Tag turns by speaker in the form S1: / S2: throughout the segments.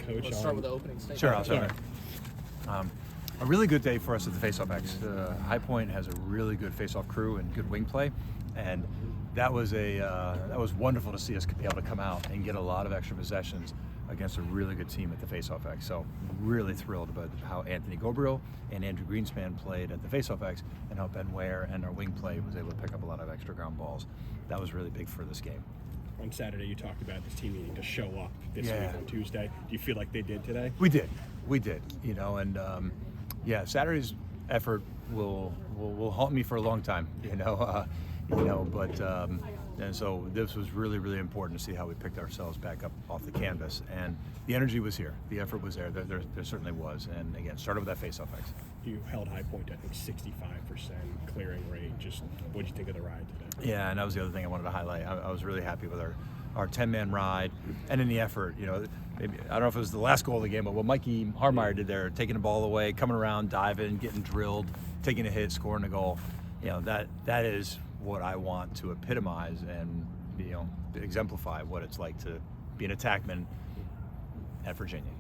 S1: Coach.
S2: Let's start with the opening statement.
S3: Sure, I'll start. A really good day for us at the Faceoff X. High Point has a really good faceoff crew and good wing play, and that was wonderful to see us be able to come out and get a lot of extra possessions against a really good team at the Faceoff X. So really thrilled about how Anthony Gabriel and Andrew Greenspan played at the Faceoff X, and how Ben Ware and our wing play was able to pick up a lot of extra ground balls. That was really big for this game.
S1: On Saturday, you talked about this team needing to show up this week on Tuesday. Do you feel like they did today?
S3: We did. You know, and Saturday's effort will haunt me for a long time. And so this was really, really important to see how we picked ourselves back up off the canvas. And the energy was here. The effort was there. There certainly was. And again, started with that Faceoff X.
S1: You held High Point, I think, 65% clearing rate. Just what did you think of the ride today?
S3: Yeah, and that was the other thing I wanted to highlight. I was really happy with our 10-man ride and in the effort. You know, maybe, I don't know if it was the last goal of the game, but what Mikey Harmeyer did there, taking the ball away, coming around, diving, getting drilled, taking a hit, scoring a goal. You know, that is what I want to epitomize and, you know, exemplify what it's like to be an attackman at Virginia.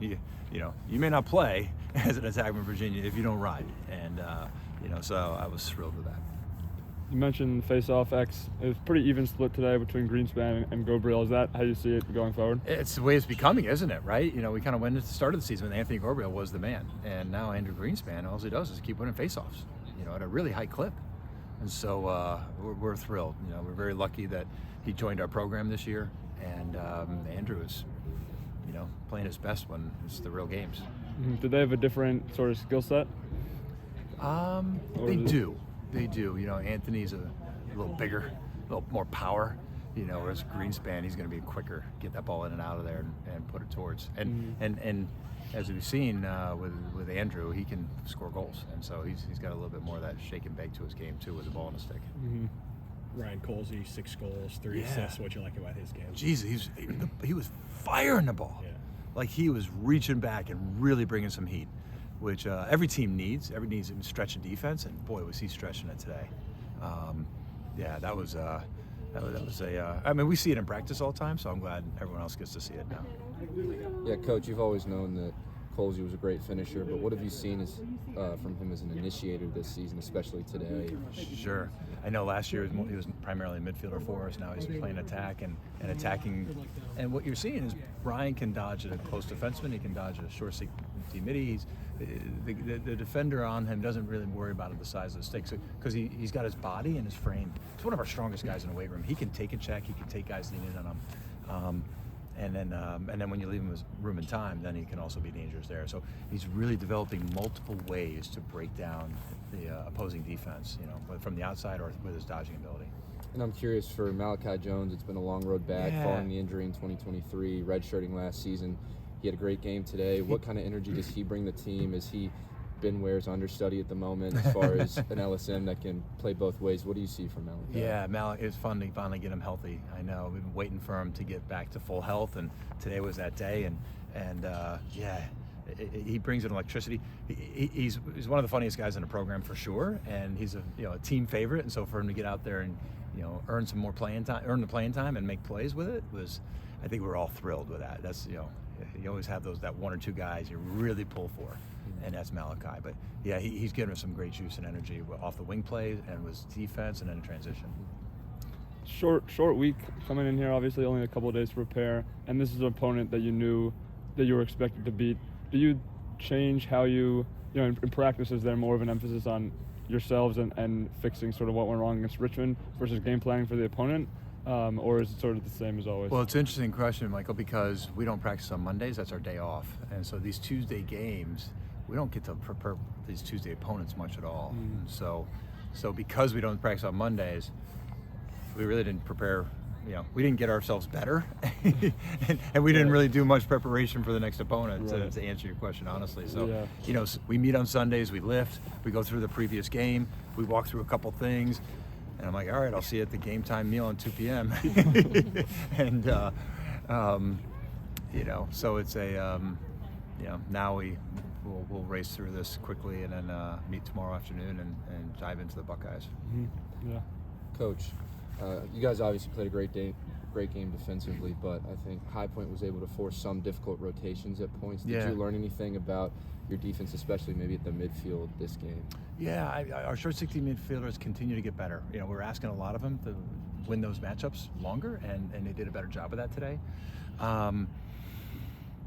S3: You may not play as an attackman at Virginia if you don't ride, and so I was thrilled with that.
S4: You mentioned Face-Off X. It was pretty even split today between Greenspan and Gabriel. Is that how you see it going forward?
S3: It's the way it's becoming, isn't it, right? You know, we kind of went at the start of the season when Anthony Gabriel was the man, and now Andrew Greenspan, all he does is keep winning face-offs, you know, at a really high clip. And so we're thrilled. You know, we're very lucky that he joined our program this year, and Andrew is, you know, playing his best when it's the real games.
S4: Mm-hmm. Do they have a different sort of skill set?
S3: They do. You know, Anthony's a little bigger, a little more power. You know, whereas Greenspan, he's going to be quicker, get that ball in and out of there and put it towards. And as we've seen with Andrew, he can score goals, and so he's got a little bit more of that shake and bake to his game too, with the ball in the stick.
S4: Mm-hmm.
S1: Ryan Colsey, 6 goals, 3 assists. What you like about his game?
S3: Jesus, he was firing the ball.
S1: Yeah.
S3: Like he was reaching back and really bringing some heat, which every team needs. Every needs to stretch a defense, and boy, was he stretching it today. That was I mean, we see it in practice all the time, so I'm glad everyone else gets to see it now.
S5: Yeah, Coach, you've always known that Colsey was a great finisher, but what have you seen from him as an initiator this season, especially today?
S3: Sure. I know last year he was primarily a midfielder for us. Now he's playing attack and attacking. And what you're seeing is Brian can dodge a close defenseman. He can dodge a short safety midi. The defender on him doesn't really worry about the size of the stakes because he's got his body and his frame. He's one of our strongest guys in the weight room. He can take a check. He can take guys leaning on him. And then when you leave him room and time, then he can also be dangerous there. So he's really developing multiple ways to break down the opposing defense, you know, whether from the outside or with his dodging ability.
S5: And I'm curious for Malachi Jones. It's been a long road back following the injury in 2023, redshirting last season. He had a great game today. What kind of energy does he bring the team? Is he Ben Ware's understudy at the moment as far as an LSM that can play both ways? What do you see from Malachi? Yeah,
S3: Malachi, it's fun to finally get him healthy. I know we've been waiting for him to get back to full health, and today was that day. He brings an electricity. He's one of the funniest guys in the program for sure, and he's a team favorite. And so for him to get out there and earn some more playing time, earn the playing time, and make plays with it I think we're all thrilled with that. That's you always have that 1 or 2 guys you really pull for. And that's Malachi. But yeah, he's given us some great juice and energy off the wing play and with defense and then transition.
S4: Short week coming in here, obviously only a couple of days to prepare, and this is an opponent that you knew that you were expected to beat. Do you change how in practice, is there more of an emphasis on yourselves and fixing sort of what went wrong against Richmond versus game planning for the opponent? Or is it sort of the same as always?
S3: Well, it's an interesting question, Michael, because we don't practice on Mondays. That's our day off. And so these Tuesday games, we don't get to prepare these Tuesday opponents much at all. Mm. So because we don't practice on Mondays, we really didn't prepare. We didn't get ourselves better, and we didn't really do much preparation for the next opponent, to answer your question honestly. So, we meet on Sundays, we lift, we go through the previous game, we walk through a couple things, and I'm like, all right, I'll see you at the game time meal at 2 p.m. And, so it's now we'll race through this quickly and then meet tomorrow afternoon and dive into the Buckeyes.
S4: Mm-hmm. Yeah.
S5: Coach, you guys obviously played a great great game defensively, but I think High Point was able to force some difficult rotations at points. Did
S3: Yeah.
S5: you learn anything about your defense, especially maybe at the midfield this game?
S3: Yeah, our short 16 midfielders continue to get better. You know, we're asking a lot of them to win those matchups longer, and they did a better job of that today.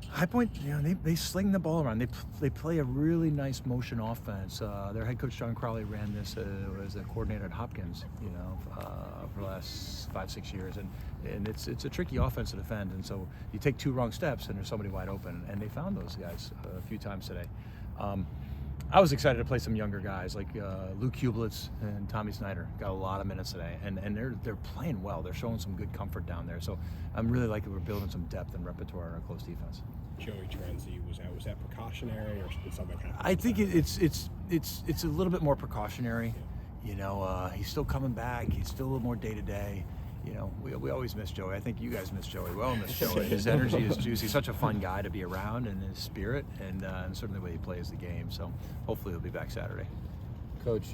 S3: High Point, you know, they sling the ball around. They play a really nice motion offense. Their head coach John Crowley ran this as a coordinator at Hopkins, you know, for the last 5-6 years, and it's a tricky offense to defend. And so you take 2 wrong steps, and there's somebody wide open. And they found those guys a few times today. I was excited to play some younger guys like Luke Hublitz and Tommy Snyder. Got a lot of minutes today, and they're playing well. They're showing some good comfort down there. So I'm really liking we're building some depth and repertoire in our close defense.
S1: Joey Trenzi was that precautionary or did something happen?
S3: I think it's a little bit more precautionary. You know, he's still coming back. He's still a little more day to day. You know, we always miss Joey. I think you guys miss Joey. We all miss Joey. His energy is juicy. He's such a fun guy to be around, and his spirit, and certainly the way he plays the game. So hopefully he'll be back Saturday.
S5: Coach,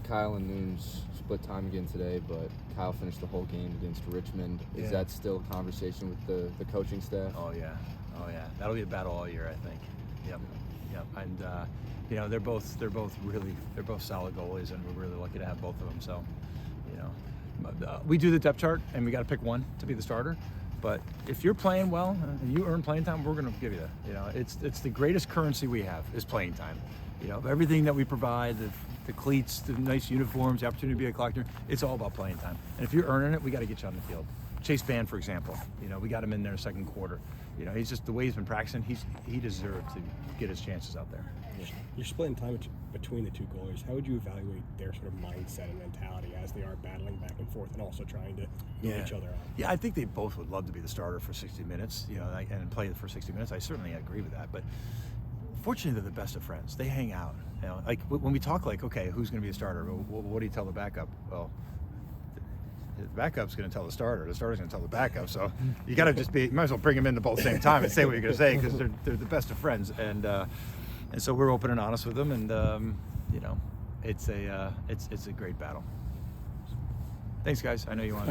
S5: Kyle and Nunes split time again today, but Kyle finished the whole game against Richmond. Is that still a conversation with the coaching staff?
S3: Oh yeah. That'll be a battle all year, I think. Yep. And you know, they're both solid goalies, and we're really lucky to have both of them. So, you know, we do the depth chart, and we got to pick one to be the starter. But if you're playing well and you earn playing time, we're going to give you that. You know, it's the greatest currency we have is playing time. You know, everything that we provide, the cleats, the nice uniforms, the opportunity to be a collector, it's all about playing time. And if you're earning it, we got to get you on the field. Chase Band, for example, you know, we got him in there second quarter. You know, he's just the way he's been practicing. He deserves to get his chances out there.
S1: You're splitting time between the two goalies. How would you evaluate their sort of mindset and mentality as they are battling back and forth and also trying to build each other up?
S3: Yeah, I think they both would love to be the starter for 60 minutes, you know, and play for 60 minutes. I certainly agree with that. But fortunately, they're the best of friends. They hang out. You know, like when we talk, like, okay, who's going to be a starter? Well, what do you tell the backup? Well, the backup's going to tell the starter. The starter's going to tell the backup. So you got to you might as well bring them in at both same time and say what you're going to say, because they're the best of friends. And so we're open and honest with them, and you know, it's a great battle. Thanks, guys. I know you want.